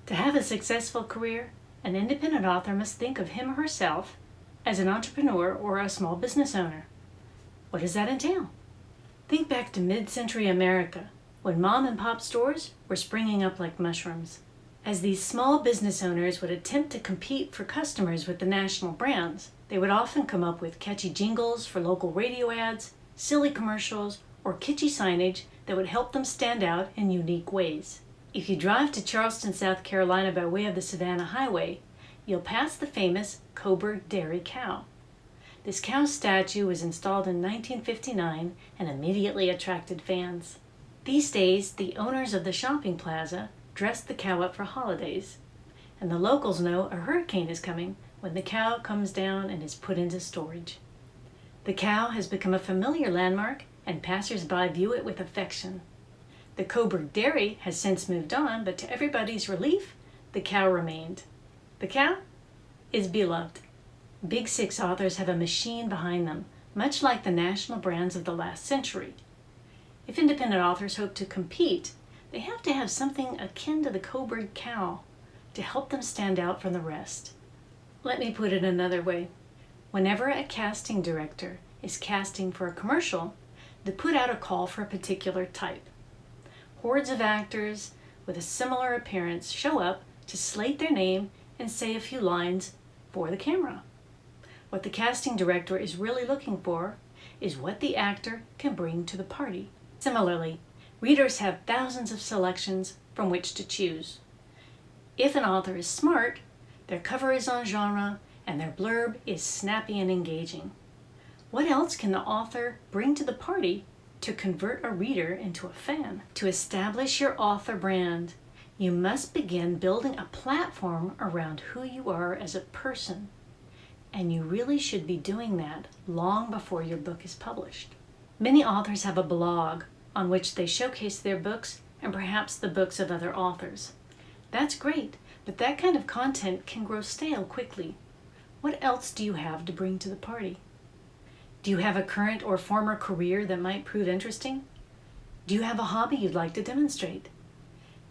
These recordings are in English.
To have a successful career, an independent author must think of him or herself as an entrepreneur or a small business owner. What does that entail? Think back to mid-century America, when mom and pop stores were springing up like mushrooms. As these small business owners would attempt to compete for customers with the national brands, they would often come up with catchy jingles for local radio ads, silly commercials, or kitschy signage that would help them stand out in unique ways. If you drive to Charleston, South Carolina by way of the Savannah Highway, you'll pass the famous Coburg Dairy cow. This cow statue was installed in 1959 and immediately attracted fans. These days, the owners of the shopping plaza dress the cow up for holidays, and the locals know a hurricane is coming when the cow comes down and is put into storage. The cow has become a familiar landmark, and passers-by view it with affection. The Coburg Dairy has since moved on, but to everybody's relief, the cow remained. The cow is beloved. Big Six authors have a machine behind them, much like the national brands of the last century. If independent authors hope to compete, they have to have something akin to the Coburg cow to help them stand out from the rest. Let me put it another way. Whenever a casting director is casting for a commercial, they put out a call for a particular type. Hordes of actors with a similar appearance show up to slate their name and say a few lines for the camera. What the casting director is really looking for is what the actor can bring to the party. Similarly, readers have thousands of selections from which to choose. If an author is smart, their cover is on genre and their blurb is snappy and engaging. What else can the author bring to the party to convert a reader into a fan? To establish your author brand, you must begin building a platform around who you are as a person. And you really should be doing that long before your book is published. Many authors have a blog on which they showcase their books and perhaps the books of other authors. That's great, but that kind of content can grow stale quickly. What else do you have to bring to the party? Do you have a current or former career that might prove interesting? Do you have a hobby you'd like to demonstrate?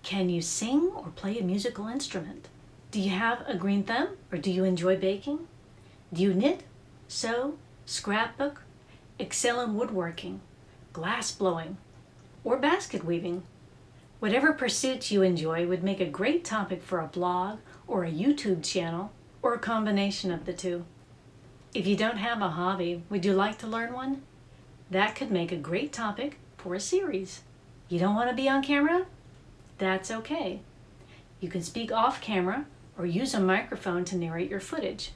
Can you sing or play a musical instrument? Do you have a green thumb, or do you enjoy baking? Do you knit, sew, scrapbook, excel in woodworking, glass blowing, or basket weaving? Whatever pursuits you enjoy would make a great topic for a blog or a YouTube channel, or a combination of the two. If you don't have a hobby, would you like to learn one? That could make a great topic for a series. You don't want to be on camera? That's okay. You can speak off camera or use a microphone to narrate your footage.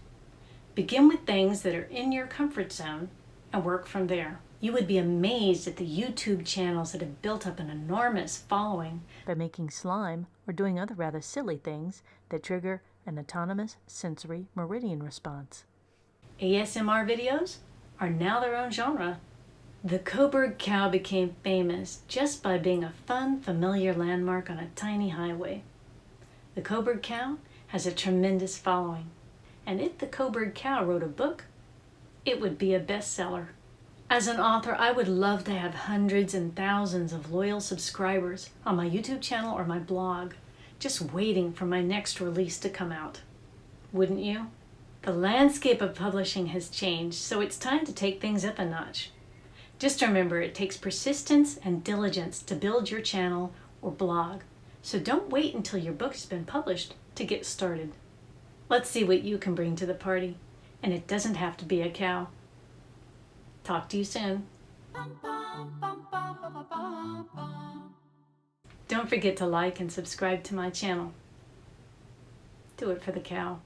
Begin with things that are in your comfort zone and work from there. You would be amazed at the YouTube channels that have built up an enormous following by making slime or doing other rather silly things that trigger an autonomous sensory meridian response. ASMR videos are now their own genre. The Coburg cow became famous just by being a fun, familiar landmark on a tiny highway. The Coburg cow has a tremendous following, and if the Coburg cow wrote a book, it would be a bestseller. As an author, I would love to have hundreds and thousands of loyal subscribers on my YouTube channel or my blog, just waiting for my next release to come out. Wouldn't you? The landscape of publishing has changed, so it's time to take things up a notch. Just remember, it takes persistence and diligence to build your channel or blog, so don't wait until your book has been published to get started. Let's see what you can bring to the party, and it doesn't have to be a cow. Talk to you soon. Don't forget to like and subscribe to my channel. Do it for the cow.